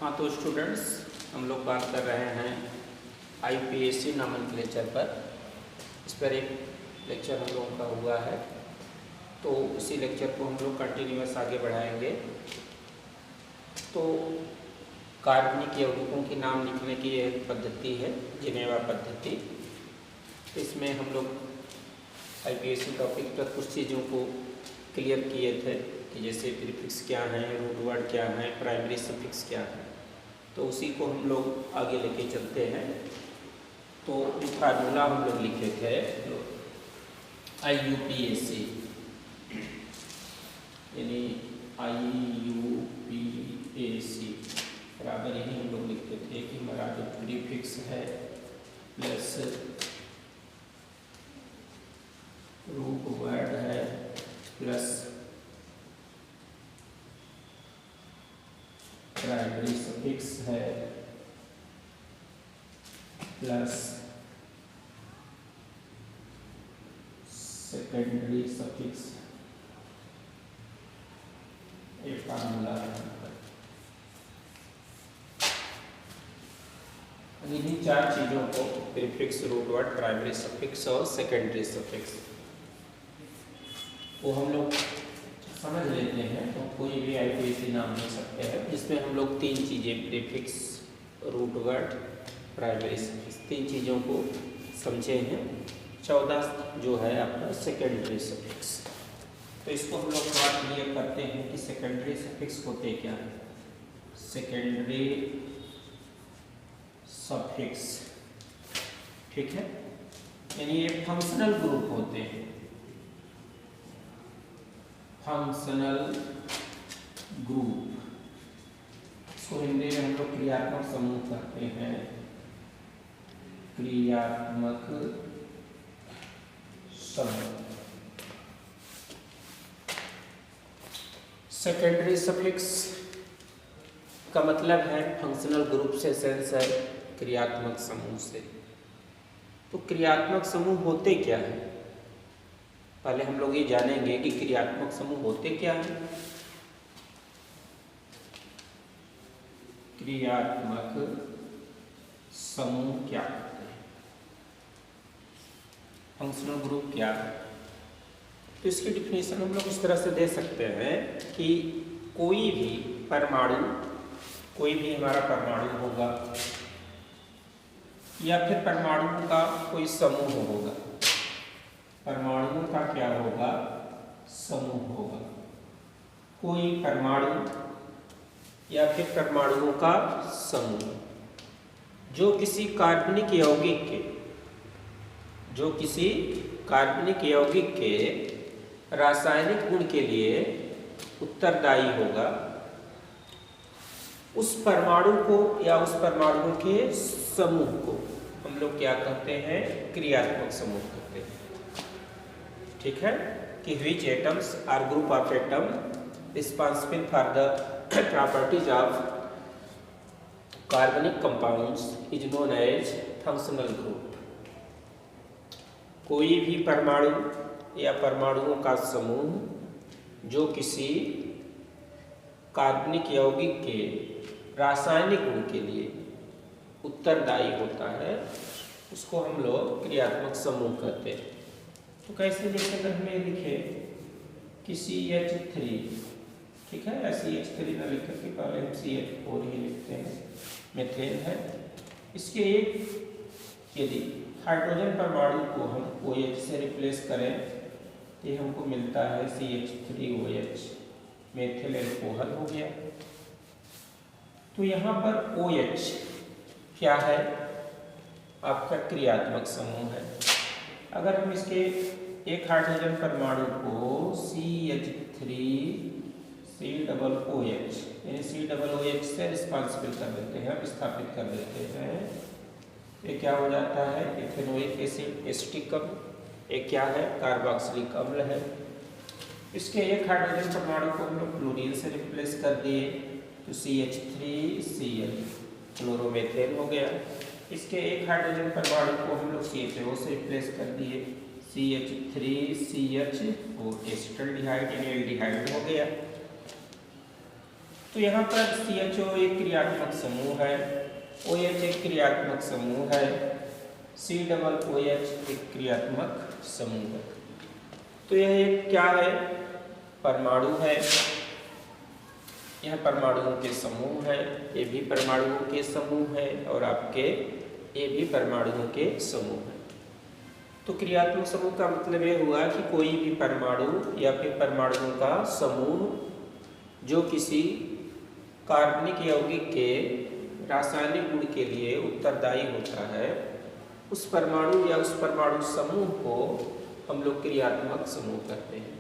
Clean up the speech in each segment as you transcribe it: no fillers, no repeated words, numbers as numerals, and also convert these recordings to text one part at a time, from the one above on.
हाँ तो स्टूडेंट्स, हम लोग बात कर रहे हैं आईपीएसी नोमेनक्लेचर पर। इस पर एक लेक्चर हम लोगों का हुआ है, तो उसी लेक्चर को हम लोग कंटिन्यूअस आगे बढ़ाएंगे। तो कार्बनिक यौगिकों के नाम लिखने की एक पद्धति है, जिनेवा पद्धति। इसमें हम लोग आईपीएसी टॉपिक पर कुछ चीज़ों को क्लियर किए थे कि जैसे प्रीफिक्स क्या हैं, रूट वर्ड क्या है, प्राइमरी सफिक्स क्या है। तो उसी को हम लोग आगे लेके चलते हैं। तो जो फार्मूला हम लोग लिखे थे IUPAC, यानी IUPAC बराबर यही हम लोग लिखते थे कि हमारा जो प्रीफिक्स है प्लस रूट वर्ड है प्लस प्राइमरी सफिक्स है प्लस सेकेंडरी सफिक्स ये फार्मूला है। इन्हीं चार चीजों को prefix, root word, primary suffix और सेकेंडरी सफिक्स वो हम लोग समझ लेते हैं। तो कोई भी आईपीएसी नाम ले सकते हैं, जिसमें हम लोग तीन चीज़ें prefix, root word, primary suffix, तीन चीज़ों को समझे हैं। 14 जो है आपका सेकेंडरी सफिक्स। तो इसको हम लोग थोड़ा क्लियर करते हैं कि सेकेंडरी सफिक्स होते क्या है। सेकेंडरी सफिक्स, ठीक है, यानी ये फंक्शनल ग्रुप होते हैं। फंक्शनल ग्रुप, इसको हिंदी में हम लोग क्रियात्मक समूह कहते हैं। क्रियात्मक समूह। सेकेंडरी सफिक्स का मतलब है फंक्शनल ग्रुप से सेंस है क्रियात्मक समूह से। तो क्रियात्मक समूह होते क्या है, पहले हम लोग ये जानेंगे कि क्रियात्मक समूह होते क्या हैं। क्रियात्मक समूह क्या होते हैं, फंक्शनल ग्रुप क्या है। तो इसकी डिफिनेशन हम लोग इस तरह से दे सकते हैं कि कोई भी परमाणु, कोई भी हमारा परमाणु होगा या फिर परमाणु का कोई समूह होगा। परमाणुओं का क्या होगा, समूह होगा। कोई परमाणु या फिर परमाणुओं का समूह जो किसी कार्बनिक यौगिक के, जो किसी कार्बनिक यौगिक के रासायनिक गुण के लिए उत्तरदायी होगा, उस परमाणु को या उस परमाणुओं के समूह को हम लोग क्या कहते हैं, क्रियात्मक समूह कहते हैं। ठीक है, कि which atoms are group of atom responsible for the properties of carbonic compounds is known as functional group। कोई भी परमाणु या परमाणुओं का समूह जो किसी कार्बनिक यौगिक के रासायनिक गुण के लिए उत्तरदायी होता है, उसको हम लोग क्रियात्मक समूह कहते हैं। तो कैसे लिखे, अगर हमें लिखे कि CH3, ठीक है, CH3 ना लिख करके पहले हम CH4 ही लिखते हैं, मेथेन है। इसके एक यदि हाइड्रोजन परमाणु को हम OH से रिप्लेस करें तो ये हमको मिलता है CH3OH, मेथिल एल्कोहल हो गया। तो यहाँ पर OH क्या है, आपका क्रियात्मक समूह है। अगर हम इसके एक हाइड्रोजन परमाणु को CH3COOH यानी COOH से रिस्पॉन्सिबल कर देते हैं, हम स्थापित कर देते हैं, ये क्या हो जाता है, इथेनोइक एसिड, एसिटिक अम्ल। एक क्या है, कार्बोक्सिलिक अम्ल है। इसके एक हाइड्रोजन परमाणु को हम लोग क्लोरीन से रिप्लेस कर दिए तो CH3Cl, क्लोरोमेथेन हो गया। इसके एक हाइड्रोजन परमाणु को हम लोग CHO से रिप्लेस कर दिए, CH3CH और एसिटाल्डिहाइड यानी एल्डिहाइड हो गया। तो यहाँ पर CHO एक क्रियात्मक समूह है, OH एक क्रियात्मक समूह है, COOH एक क्रियात्मक समूह है। तो यह एक क्या है? परमाणु है। यह परमाणुओं के समूह है, ये भी परमाणुओं के समूह है और आपके ये भी परमाणुओं के समूह है। तो क्रियात्मक समूह का मतलब ये हुआ कि कोई भी परमाणु या फिर परमाणुओं का समूह जो किसी कार्बनिक यौगिक के रासायनिक गुण के लिए उत्तरदायी होता है, उस परमाणु या उस परमाणु समूह को हम लोग क्रियात्मक समूह कहते हैं।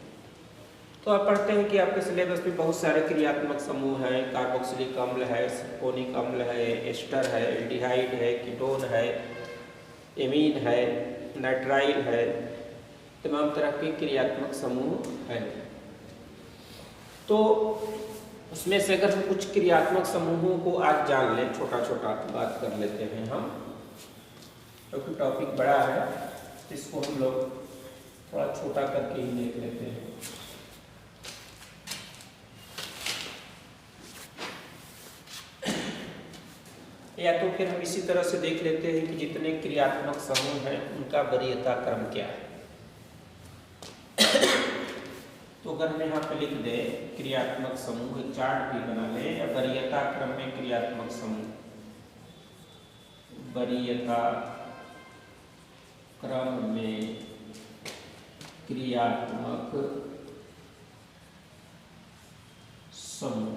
तो आप पढ़ते हैं कि आपके सिलेबस में बहुत सारे क्रियात्मक समूह हैं, कार्बोक्सिलिक अम्ल है, सल्फोनिक अम्ल है, एस्टर है, एल्डिहाइड है, कीटोन है, एमीन है, नाइट्राइल है, तमाम तरह के क्रियात्मक समूह हैं। तो उसमें से अगर हम कुछ क्रियात्मक समूहों को आज जान लें, छोटा छोटा बात कर लेते हैं हम, क्योंकि टॉपिक बड़ा है, इसको हम लोग थोड़ा छोटा करके ही देख लेते हैं। या तो फिर हम इसी तरह से देख लेते हैं कि जितने क्रियात्मक समूह हैं उनका वरीयता क्रम क्या है। तो अगर हम यहाँ पे लिख दें क्रियात्मक समूह, चार्ट भी बना लें, या वरीयता क्रम में क्रियात्मक समूह, वरीयता क्रम में क्रियात्मक समूह,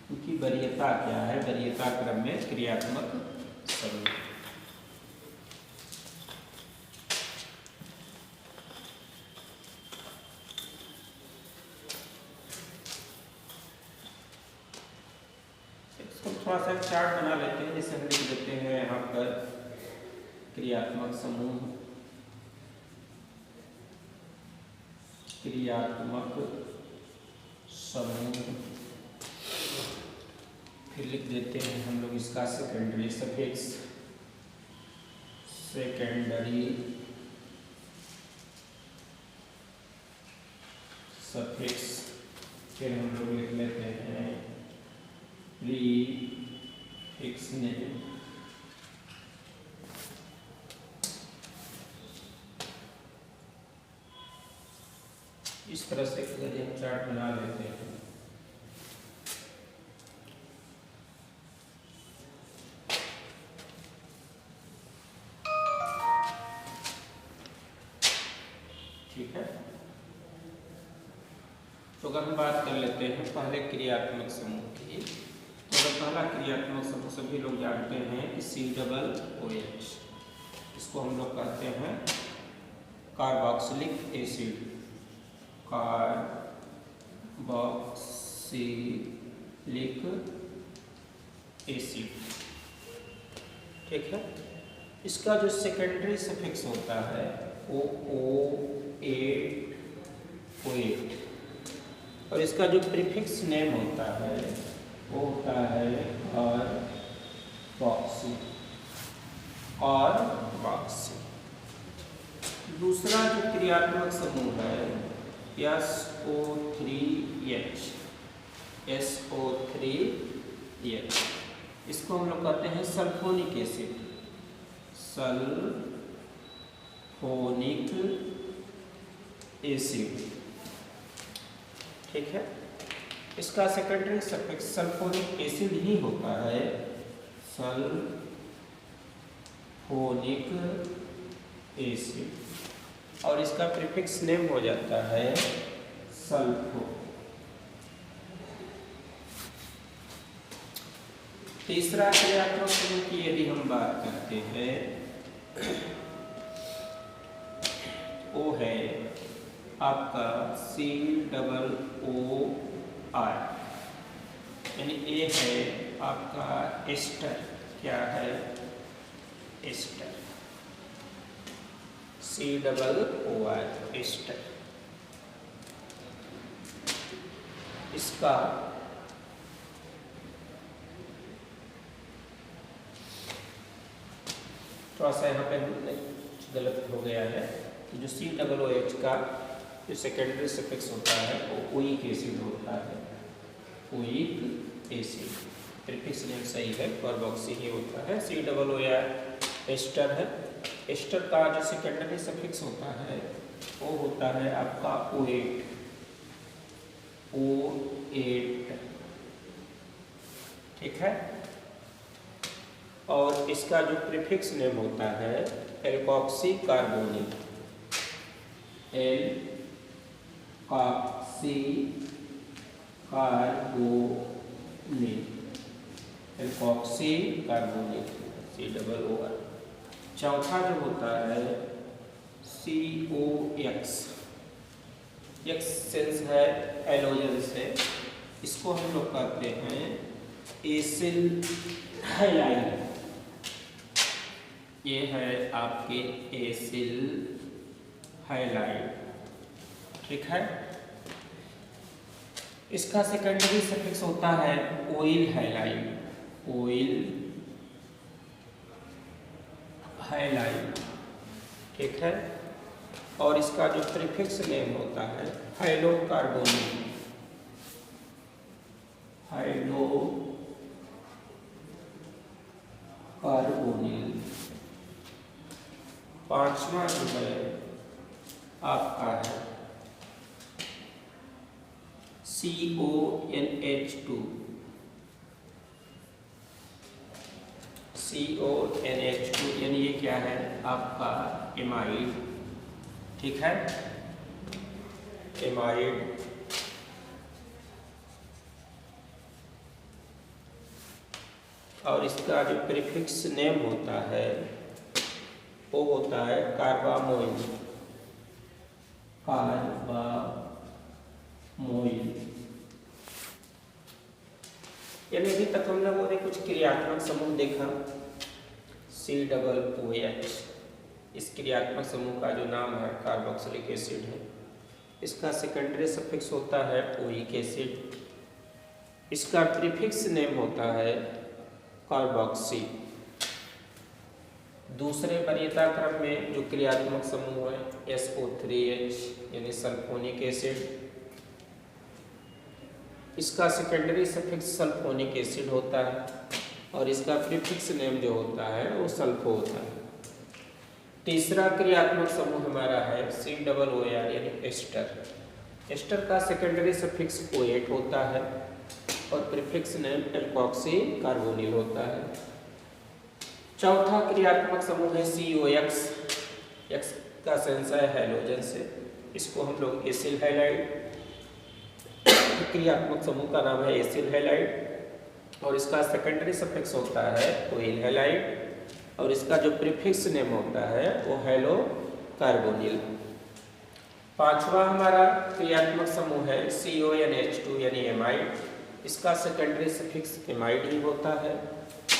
क्योंकि वरीयता क्या है? वरीयता क्रम में क्रियात्मक समूह। इसको थोड़ा सा चार्ट बना लेते हैं, जैसे हम लिख देते हैं यहाँ पर क्रियात्मक समूह, क्रियात्मक समूह, फिर लिख देते हैं हम लोग इसका सेकेंडरी सफिक्स, सेकेंडरी सफिक्स, फिर हम लोग लिख लेते हैं प्रीफिक्स नेम। इस तरह से हम चार्ट बना लेते हैं। ठीक है, तो अगर हम बात कर लेते हैं पहले क्रियात्मक समूह की, तो अगर पहला क्रियात्मक समूह सभी लोग जानते हैं कि COOH, इसको हम लोग कहते हैं कार्बोक्सिलिक एसिड, कार्बोक्सिलिक एसिड। ठीक है, इसका जो सेकेंडरी सफिक्स होता है OO8, और इसका जो प्रीफिक्स नेम होता है वो होता है कार्बोक्सी। दूसरा जो क्रियात्मक समूह है SO3H, इसको हम लोग कहते हैं सल्फोनिक एसिड, सल्फोनिक एसिड। ठीक है, इसका सेकेंडरी सफिक्स सल्फोनिक एसिड ही होता है, सल्फोनिक एसिड, और इसका प्रीफिक्स नेम हो जाता है सल्फो। तीसरा क्रियात्मक समूह की यदि हम बात करते हैं, वो है आपका COOR, यानी ए है आपका एस्टर। क्या है? Ester, COOR, ester. इसका थोड़ा सा यहाँ पे गलत हो गया है, तो जो COOH का जो सेकेंडरी सफिक्स होता है वो ओइक एसिड होता है, ओइक एसिड। प्रीफिक्स नेम सही है, कार्बोक्सी ही होता है। COO एस्टर है। एस्टर का जो सेकेंडरी सफिक्स होता है वो होता है आपका O8। ठीक है। और इसका जो प्रीफिक्स नेम होता है alkoxy carbonyl. Alkoxy carbonyl, alkoxy carbonyl, COOR। चौथा जो होता है COX। एक्स सेंस है एलोजन से, इसको हम लोग कहते हैं एसिल हैलाइड। ये है आपके एसिल हैलाइड। ठीक है। इसका सेकेंडरी सफिक्स होता है ओइल हैलाइड। Oil halide. ठीक है। और इसका जो प्रीफिक्स नेम होता है हाइलोकार्बोनिल। हाइलोकार्बोनिल। पांचवा जो है आपका है CONH2। CONH2 यानी ये क्या है आपका एमाइड। ठीक है, एमाइड। और इसका जो प्रीफिक्स नेम होता है वो होता है कार्बामोइल। कार्बामोइल। यानी अभी तक हम लोगों ने कुछ क्रियात्मक समूह देखा COOH। इस क्रियात्मक समूह का जो नाम है कार्बोक्सिलिक एसिड है। इसका सेकेंडरी सफिक्स होता है ओइक एसिड। इसका प्रीफिक्स नेम होता है कार्बोक्सी। दूसरे वरीयता क्रम में जो क्रियात्मक समूह है SO3H यानी सल्फोनिक एसिड। इसका सेकेंडरी सफिक्स सल्फोनिक एसिड होता है और इसका प्रीफिक्स नेम जो होता है वो सल्फो होता है। तीसरा क्रियात्मक समूह हमारा है COOR यानी एस्टर। एस्टर का सेकेंडरी सफिक्स O8 होता है और प्रीफिक्स नेम एल्कोक्सी कार्बोनिल होता है। चौथा क्रियात्मक समूह है COX। X का सेंस है हैलोजन से, इसको हम लोग एसिल हैलाइड। क्रियात्मक समूह का नाम है एसिल हैलाइड और इसका सेकेंडरी सफिक्स होता है ओइल हैलाइड और इसका जो प्रीफिक्स नेम होता है वो हैलो कार्बोनिल। पांचवा हमारा क्रियात्मक समूह है CONH2 यानी एमाइड। इसका सेकेंडरी सफिक्स एमाइड ही होता है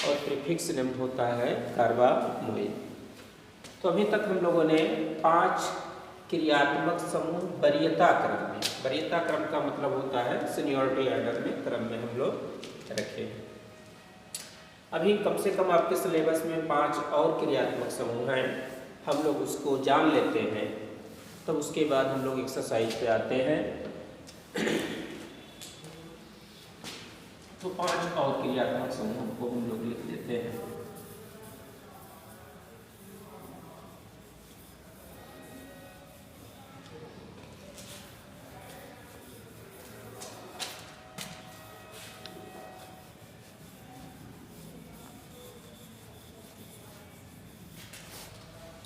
और प्रीफिक्स नेम होता है कार्बामोइल। तो अभी तक हम लोगों ने 5 क्रियात्मक समूह वरीयता क्रम में, वरीयता क्रम का मतलब होता है सीनियरिटी ऑर्डर में, क्रम में हम लोग रखे हैं। अभी कम से कम आपके सिलेबस में 5 और क्रियात्मक समूह हैं, हम लोग उसको जान लेते हैं तब उसके बाद हम लोग एक्सरसाइज पे आते हैं। तो 5 और क्रियात्मक समूह को हम लोग लिख देते हैं।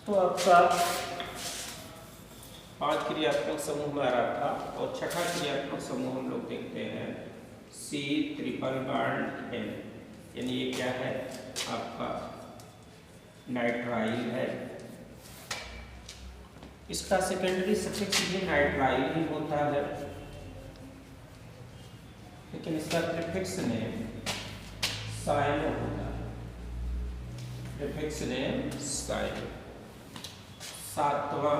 तो आपका 5 क्रियात्मक समूह हमारा था और छठा क्रियात्मक समूह हम लोग देखते हैं C∧N यानी ये क्या है आपका नाइट्राइल है। इसका सेकेंडरी सफिक्स भी नाइट्राइल ही होता है लेकिन इसका प्रीफिक्स नेम साइनो होता है। Prefix name cyano. सातवां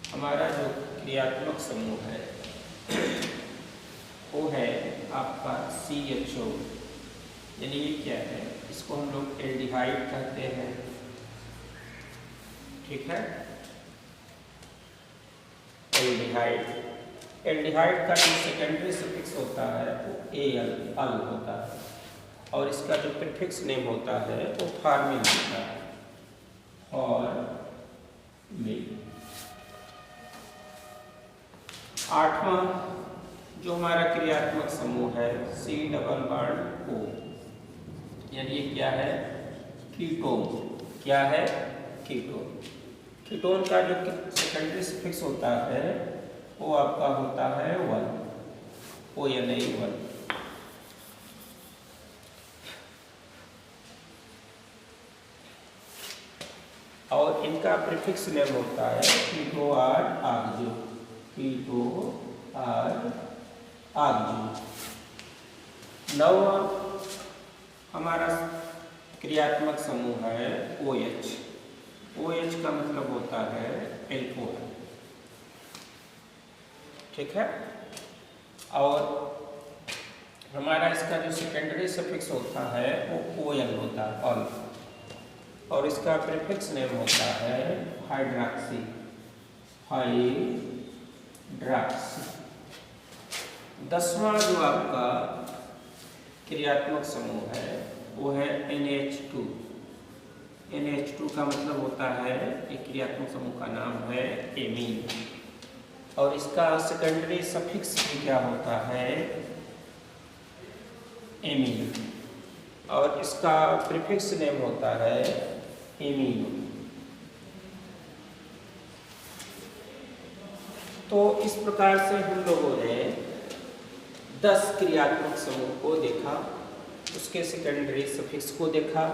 हमारा जो क्रियात्मक समूह है वो है आपका CHO यानी ये क्या है, इसको हम लोग एल्डिहाइड कहते हैं। ठीक है, एल्डिहाइड। एल्डिहाइड का जो सेकेंडरी सफिक्स होता है वो एल अल होता है और इसका जो प्रीफिक्स नेम होता है वो फॉर्मिल होता है और मिल। आठवां जो हमारा क्रियात्मक समूह है C डबल बॉन्ड O, यानी ये क्या है? कीटोन। क्या है? कीटोन। कीटोन का जो सेकेंडरी सफिक्स होता है वो आपका होता है 1, O या नहीं 1। और इनका प्रीफिक्स नेम होता है कीटो आर आगजो। Keto are आगजो। नौवां हमारा क्रियात्मक समूह है OH। OH का मतलब होता है एल्कोहल। ठीक है। और हमारा इसका जो सेकेंडरी सफिक्स होता है वो OL होता है ऑल, और इसका प्रीफिक्स नेम होता है हाइड्रॉक्सी। हाइड्रॉक्सी। 10वां जो आपका क्रियात्मक समूह है वो है NH2। NH2 का मतलब होता है एक क्रियात्मक समूह का नाम है एमीन, और इसका सेकेंडरी सफिक्स भी क्या होता है? एमीन, और इसका प्रीफिक्स नेम होता है एमीनो। तो इस प्रकार से हम लोगों ने 10 क्रियात्मक समूह को देखा, उसके सेकेंडरी सफिक्स को देखा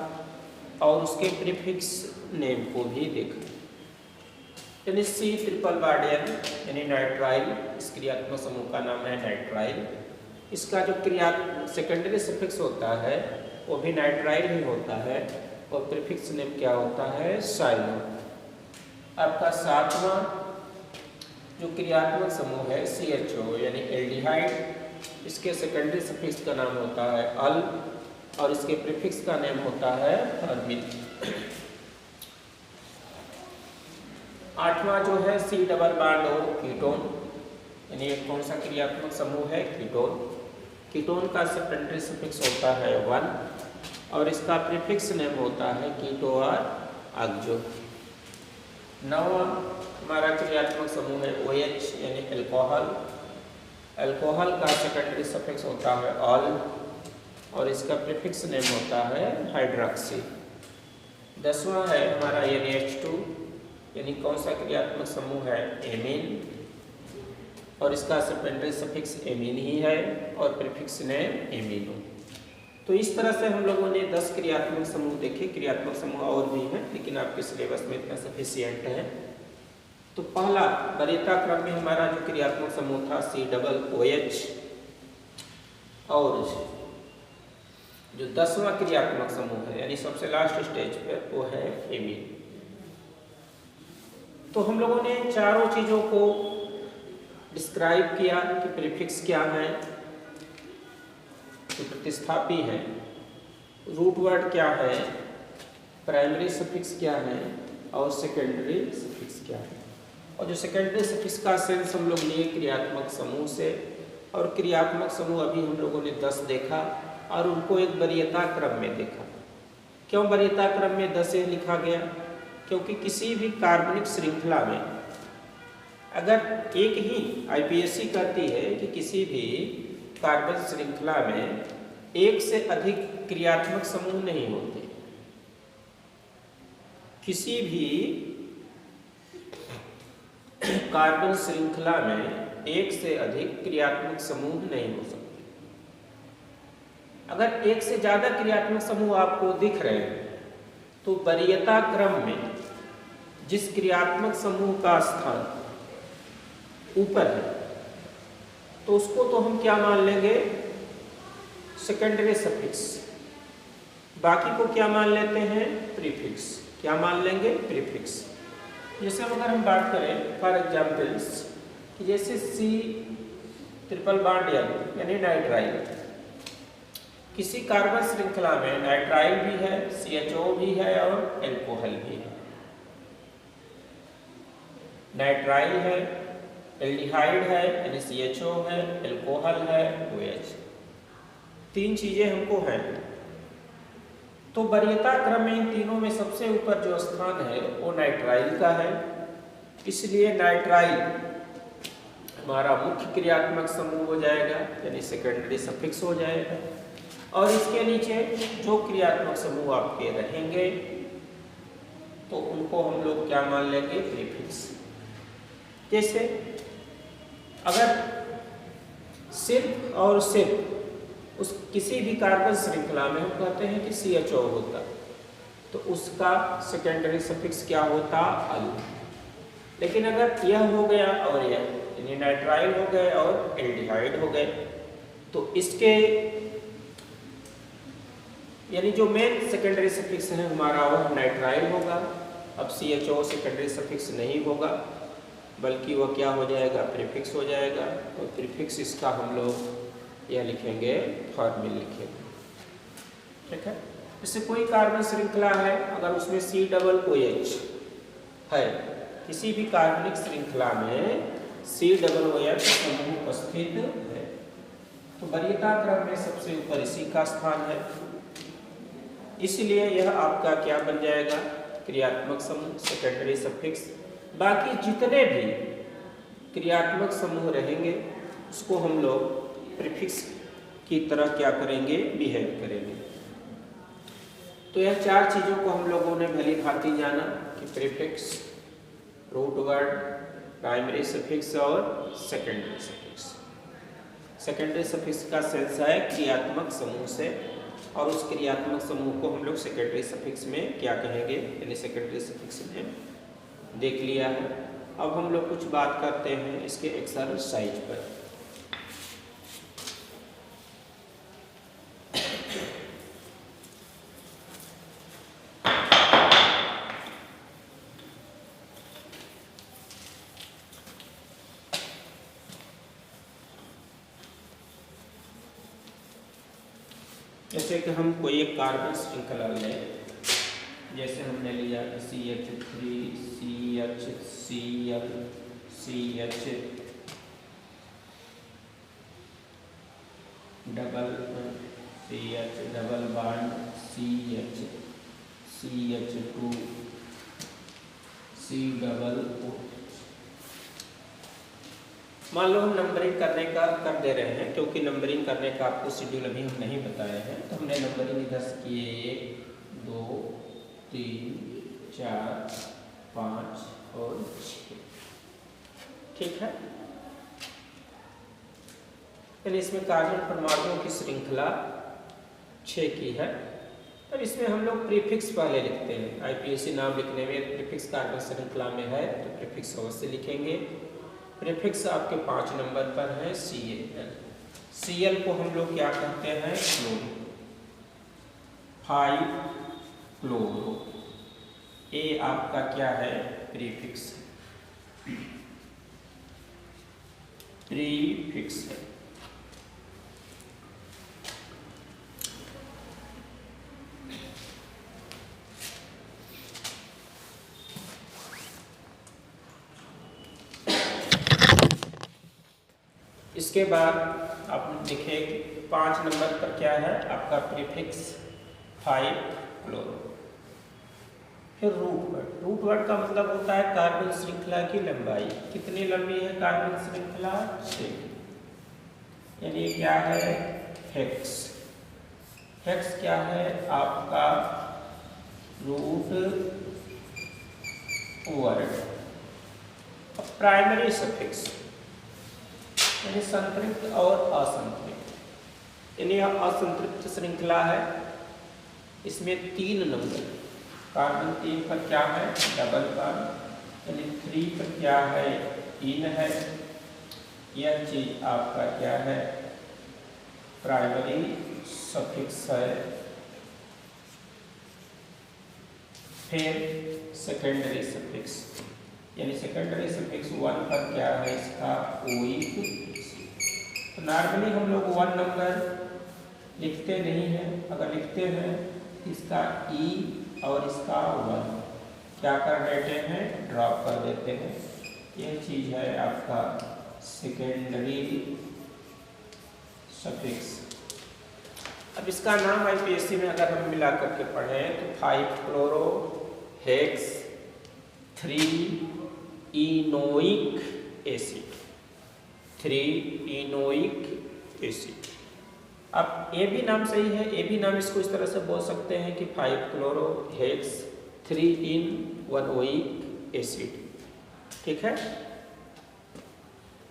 और उसके प्रीफिक्स नेम को भी देखा। यानी C ट्रिपल बॉन्ड N यानी नाइट्राइल, इस क्रियात्मक समूह का नाम है नाइट्राइल। इसका जो सेकेंडरी सफिक्स होता है वो भी नाइट्राइल ही होता है और प्रीफिक्स नेम क्या होता है? साइलो। आपका 7वां जो क्रियात्मक समूह है CHO यानी एल्डिहाइड, इसके सेकेंडरी सफिक्स का नाम होता है अल और इसके प्रीफिक्स का नेम होता है फॉर्मिल। 8वां जो है C double bond O ketone, यानी ये कौन सा क्रियात्मक समूह है? कीटोन। कीटोन का सेकेंडरी सफिक्स होता है 1 और इसका प्रीफिक्स नेम होता है कीटो आर आगजो। 9वां हमारा क्रियात्मक समूह है OH यानी अल्कोहल। अल्कोहल का सेकेंडरी सफिक्स होता है ऑल और इसका प्रीफिक्स नेम होता है हाइड्रॉक्सी। 10वां है हमारा NH2 यानी कौन सा क्रियात्मक समूह है? एमीन, और इसका सेकेंडरी सफिक्स एमीन ही है और प्रीफिक्स नेम एमीनो। तो इस तरह से हम लोगों ने 10 क्रियात्मक समूह देखे। क्रियात्मक समूह और भी हैं लेकिन आपके सिलेबस में इतना सफिशिएंट है। तो पहला वरीयता क्रम में हमारा जो क्रियात्मक समूह था C डबल OH, और जो 10वां क्रियात्मक समूह है यानी सबसे लास्ट स्टेज पे वो है एमीन। तो हम लोगों ने चारों चीज़ों को डिस्क्राइब किया कि प्रीफिक्स क्या है, तो प्रतिस्थापी है, रूट वर्ड क्या है, प्राइमरी सफिक्स क्या है और सेकेंडरी सफिक्स क्या है। और जो सेकेंडरी सफिक्स का सेंस हम लोग लिए क्रियात्मक समूह से, और क्रियात्मक समूह अभी हम लोगों ने 10 देखा और उनको एक वरीयता क्रम में देखा। क्यों वरीयता क्रम में 10 लिखा गया? क्योंकि किसी भी कार्बनिक श्रृंखला में अगर एक ही IPSC कहती है कि किसी भी कार्बन श्रृंखला में एक से अधिक क्रियात्मक समूह नहीं होते। किसी भी कार्बन श्रृंखला में एक से अधिक क्रियात्मक समूह नहीं हो सकते। अगर एक से ज्यादा क्रियात्मक समूह आपको दिख रहे हैं तो वरीयता क्रम में जिस क्रियात्मक समूह का स्थान ऊपर है तो उसको तो हम क्या मान लेंगे? Secondary suffix. बाकी को क्या मान लेते हैं? प्रीफिक्स। क्या मान लेंगे? प्रीफिक्स। जैसे अगर हम बात करें फॉर एग्जाम्पल्स कि जैसे C ट्रिपल बॉन्ड N यानी नाइट्राइल, किसी कार्बन श्रृंखला में नाइट्राइल भी है, CHO भी है और एल्कोहल भी है। नाइट्राइल है, एल्डिहाइड है यानी CHO है, एल्कोहल है OH। 3 चीजें हमको हैं। तो वरीयता क्रम में इन तीनों में सबसे ऊपर जो स्थान है वो नाइट्राइल का है, इसलिए नाइट्राइल हमारा मुख्य क्रियात्मक समूह हो जाएगा यानी सेकेंडरी सफिक्स हो जाएगा। और इसके नीचे जो क्रियात्मक समूह आपके रहेंगे तो उनको हम लोग क्या मान लेंगे, प्रीफिक्स। जैसे अगर सिर्फ और सिर्फ उस किसी भी कार्बन श्रृंखला में हम कहते हैं कि CHO होता तो उसका सेकेंडरी सफिक्स क्या होता, अल। लेकिन अगर यह हो गया और यह यानी नाइट्राइल हो गए और एल्डिहाइड हो गए तो इसके यानी जो मेन सेकेंडरी सफिक्स है हमारा वो नाइट्राइल होगा। अब CHO सेकेंडरी सफिक्स नहीं होगा बल्कि वो क्या हो जाएगा, प्रीफिक्स हो जाएगा। और प्रीफिक्स इसका हम लोग यह लिखेंगे, फॉर्मिल लिखेंगे। ठीक है। जैसे कोई कार्बन श्रृंखला है, अगर उसमें COOH है, किसी भी कार्बनिक श्रृंखला में COOH समूह उपस्थित है तो वरीयता क्रम में सबसे ऊपर इसी का स्थान है, इसलिए यह आपका क्या बन जाएगा, क्रियात्मक समूह, सेकेंडरी सफिक्स। बाकी जितने भी क्रियात्मक समूह रहेंगे उसको हम लोग प्रीफिक्स की तरह क्या करेंगे, बिहेव करेंगे। तो यह 4 चीजों को हम लोगों ने भली भांति जाना कि prefix, root word, primary suffix और सेकेंडरी सफिक्स। सेकेंडरी सफिक्स का सेंस है क्रियात्मक समूह से, और उस क्रियात्मक समूह को हम लोग सेकेंडरी सफिक्स में क्या कहेंगे, यानी सेकेंडरी सफिक्स में देख लिया है। अब हम लोग कुछ बात करते हैं इसके एक्सरसाइज पर। जैसे कि हम कोई एक कार्बन श्रृंखला लें, जैसे हमने लिया CH3 CHCl CH double CH double bond CH CH2 C double O। मान लो हम नंबरिंग करने का कर दे रहे हैं, क्योंकि नंबरिंग करने का आपको शेड्यूल अभी हम नहीं बताए हैं, तो हमने नंबरिंग इधर से किए 1 2 3 4 5 और 6। ठीक है। यानी इसमें कार्बन परमाणुओं की श्रृंखला 6 की है। अब इसमें हम लोग प्रीफिक्स पहले लिखते हैं। IPSC नाम लिखने में प्रीफिक्स कार्बन श्रृंखला में है तो प्रीफिक्स अवश्य लिखेंगे। प्रीफिक्स आपके 5 नंबर पर है CAL। Cl को हम लोग क्या कहते हैं, क्लोरो, 5 क्लोरो। A आपका क्या है, प्रीफिक्स, प्रीफिक्स है। इसके बाद आप लिखे 5 नंबर पर क्या है आपका प्रीफिक्स 5 क्लोरो। फिर रूट वर्ड। रूट वर्ड का मतलब होता है कार्बन श्रृंखला की लंबाई। कितनी लंबी है कार्बन श्रृंखला, 6। यानी क्या है, हेक्स। हेक्स क्या है आपका, रूट वर्ड। प्राइमरी सफिक्स यानी संतृप्त और असंतृप्त। यानी यह असंतृप्त श्रृंखला है, इसमें 3 नंबर, कार्बन 3 पर क्या है, डबल बॉन्ड, यानी 3 पर क्या है, इन है। यह चीज आपका क्या है, प्राइमरी सफिक्स है। फिर सेकेंडरी सफिक्स, यानी सेकेंडरी सफिक्स 1 पर क्या है इसका, ओइक। तो नॉर्मली हम लोग 1 नंबर लिखते नहीं हैं, अगर लिखते हैं इसका ई और इसका 1 क्या कर देते हैं, ड्रॉप कर देते हैं। यह चीज है आपका सेकेंडरी सफिक्स। अब इसका नाम आईपीएससी में अगर हम मिला करके पढ़ें तो 5-क्लोरो हेक्स 3-इनोइक एसिड, 3-इनोइक एसिड। अब ये भी नाम सही है, ये भी नाम इसको इस तरह से बोल सकते हैं कि 5-क्लोरो हेक्स 3-इन-1-ओइक एसिड। ठीक है,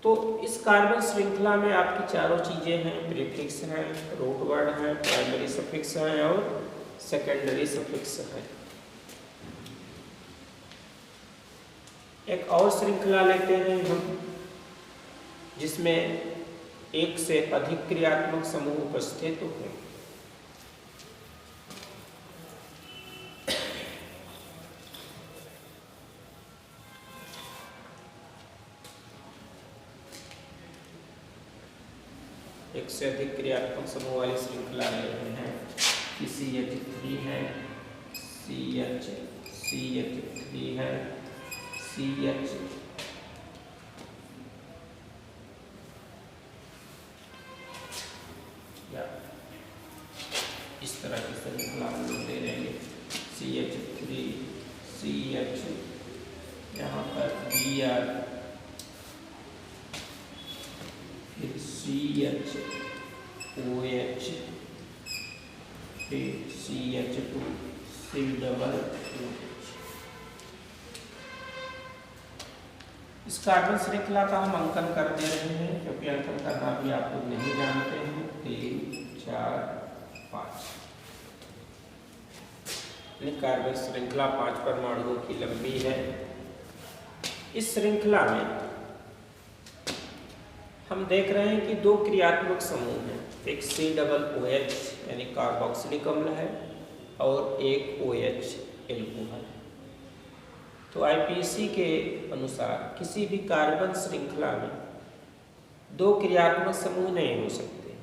तो इस कार्बन श्रृंखला में आपकी चारों चीजें हैं, प्रीफिक्स हैं, रूट वर्ड हैं, प्राइमरी सफिक्स हैं और सेकेंडरी सफिक्स हैं। एक और श्रृंखला लेते हैं हम जिसमें एक से अधिक क्रियात्मक समूह उपस्थित हो। एक से अधिक क्रियात्मक समूह वाली श्रृंखला ले रहे हैं कि CH3 है, CH3 है, CH या इस तरह की श्रृंखला हम लोग ले लेंगे। CH3 CH, यहाँ पर Br, फिर CH OH, फिर CH2 C-double-OH। इस कार्बन श्रृंखला का हम अंकन कर दे रहे हैं क्योंकि अंकन करना भी आप लोग नहीं जानते हैं। 3 4 5 कार्बन श्रृंखला 5 परमाणुओं की लंबी है। इस श्रृंखला में हम देख रहे हैं कि 2 क्रियात्मक समूह हैं, एक C-double-OH यानी कार्बोक्सिलिक अम्ल है और एक OH एल्कोहल। तो आईपीसी के अनुसार किसी भी कार्बन श्रृंखला में 2 क्रियात्मक समूह नहीं हो सकते।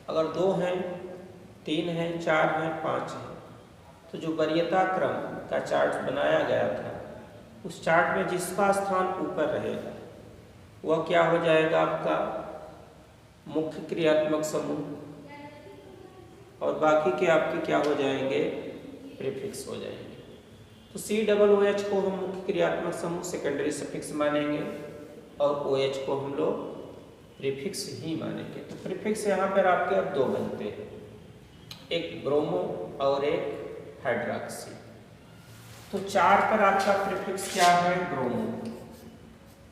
अगर 2 हैं, 3 हैं, 4 हैं, 5 हैं, तो जो वरीयता क्रम का चार्ट बनाया गया था उस चार्ट में जिसका स्थान ऊपर रहेगा वह क्या हो जाएगा, आपका मुख्य क्रियात्मक समूह, और बाकी के आपके क्या हो जाएंगे, प्रीफिक्स हो जाएंगे। तो C-double-OH को हम मुख्य क्रियात्मक समूह सेकेंडरी सफिक्स मानेंगे और OH को हम लोग प्रीफिक्स ही मानेंगे। तो प्रीफिक्स यहाँ पर आपके अब 2 बनते हैं, एक ब्रोमो और एक हाइड्रॉक्सी। तो 4 पर आपका प्रीफिक्स क्या है, ब्रोमो।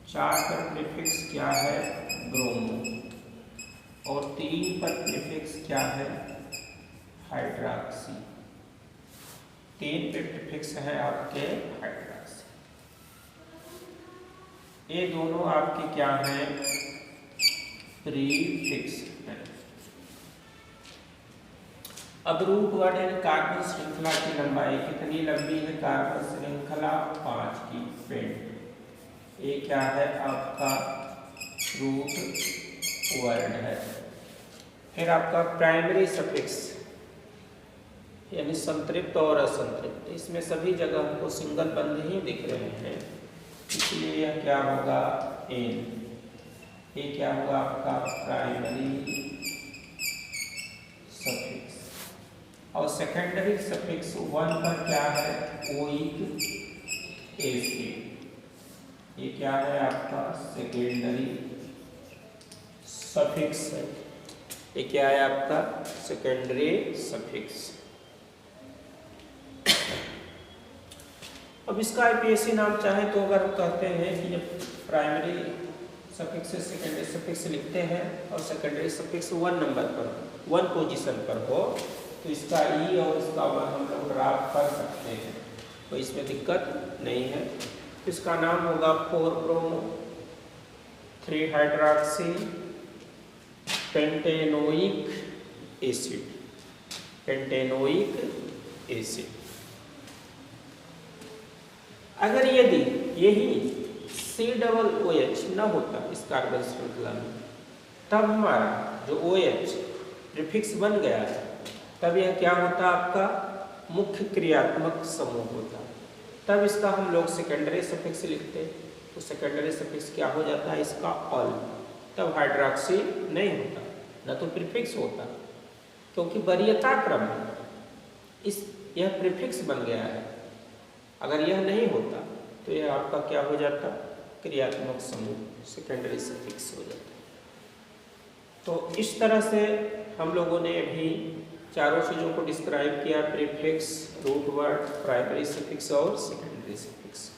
4 पर प्रीफिक्स क्या है, ब्रोमो, और 3 पर प्रीफिक्स क्या है, हाइड्रॉक्सी। 3 पे प्रीफिक्स है आपके हाइड्रॉक्सी। ये दोनों आपके क्या हैं, प्रीफिक्स हैं। अब रूट वर्ड है कार्बन श्रृंखला की लंबाई कितनी लंबी है, कार्बन श्रृंखला 5 की पेंट। ये क्या है आपका रूट वर्ड है। फिर आपका प्राइमरी सफिक्स यानी संतृप्त और असंतृप्त, इसमें सभी जगह हमको सिंगल बंद ही दिख रहे हैं, इसलिए यह क्या होगा, एन। ये क्या होगा आपका प्राइमरी सफिक्स। और सेकेंडरी सफिक्स 1 पर क्या है, ओइक एसिड। ये क्या है आपका सेकेंडरी सफिक्स है। ये क्या है आपका सेकेंडरी सफिक्स। अब इसका आईपीएससी नाम चाहे तो अगर हम कहते हैं कि जब प्राइमरी सफिक्स से सेकेंडरी सफिक्स लिखते हैं और सेकेंडरी सफिक्स 1 नंबर पर, 1 पोजीशन पर हो, तो इसका ई और इसका 1 हम लोग ड्रॉप कर सकते हैं, तो इसमें दिक्कत नहीं है। इसका नाम होगा 4-ब्रोमो 3-हाइड्रॉक्सी पेंटेनोइक एसिड, पेंटेनोइक एसिड। अगर यदि यही C-double-OH न होता इस कार्बन श्रृंखला में, तब हमारा जो OH प्रीफिक्स बन गया है, तब यह क्या होता आपका मुख्य क्रियात्मक समूह होता। तब इसका हम लोग सेकेंडरी सफिक्स लिखते। तो सेकेंडरी सफिक्स क्या हो जाता है इसका? ऑल। तब हाइड्रॉक्सी नहीं होता, न तो प्रीफिक्स होता, क्योंकि वरीयता क्रम यह प्रीफिक्स बन गया है। अगर यह नहीं होता तो यह आपका क्या हो जाता? क्रियात्मक समूह, सेकेंडरी सफिक्स हो जाता। तो इस तरह से हम लोगों ने अभी चारों चीज़ों को डिस्क्राइब किया, prefix, root word, primary suffix और सेकेंडरी सफिक्स।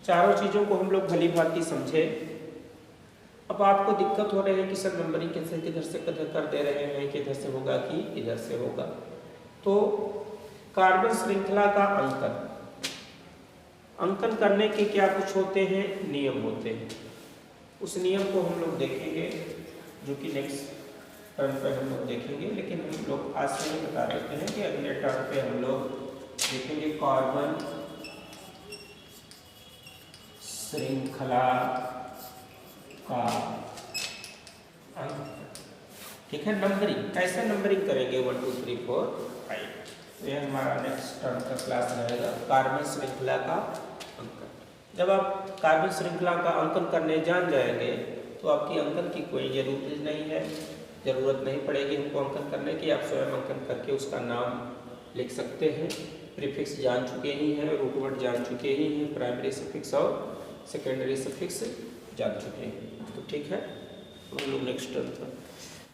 चारों चीज़ों को हम लोग भली भांति समझे। अब आपको दिक्कत हो रही है कि सर नंबरिंग कैसे किधर से किधर कर दे रहे हैं, कि इधर से होगा कि इधर से होगा। तो कार्बन श्रृंखला का अंकन करने के क्या कुछ होते हैं? नियम होते हैं। उस नियम को हम लोग देखेंगे, जो कि नेक्स्ट टर्न पे हम लोग देखेंगे। लेकिन हम लोग आज से ही बता देते हैं कि अगले टर्न पे हम लोग देखेंगे कार्बन श्रृंखला का अंकन। ठीक है, नंबरिंग कैसे नंबरिंग करेंगे? 1 2 3 4 5। तो यह हमारा नेक्स्ट टर्म का क्लास रहेगा, कार्बन श्रृंखला का अंकन। जब आप कार्बन श्रृंखला का अंकन करने जान जाएंगे तो आपकी अंकन की कोई जरूरत नहीं पड़ेगी हमको अंकन करने की। आप स्वयं अंकन करके उसका नाम लिख सकते हैं। प्रीफिक्स जान चुके ही हैं, रूट वर्ड जान चुके ही हैं, प्राइमरी सफिक्स और सेकेंडरी सफिक्स जान चुके हैं। तो ठीक है, हम लोग नेक्स्ट टर्म पर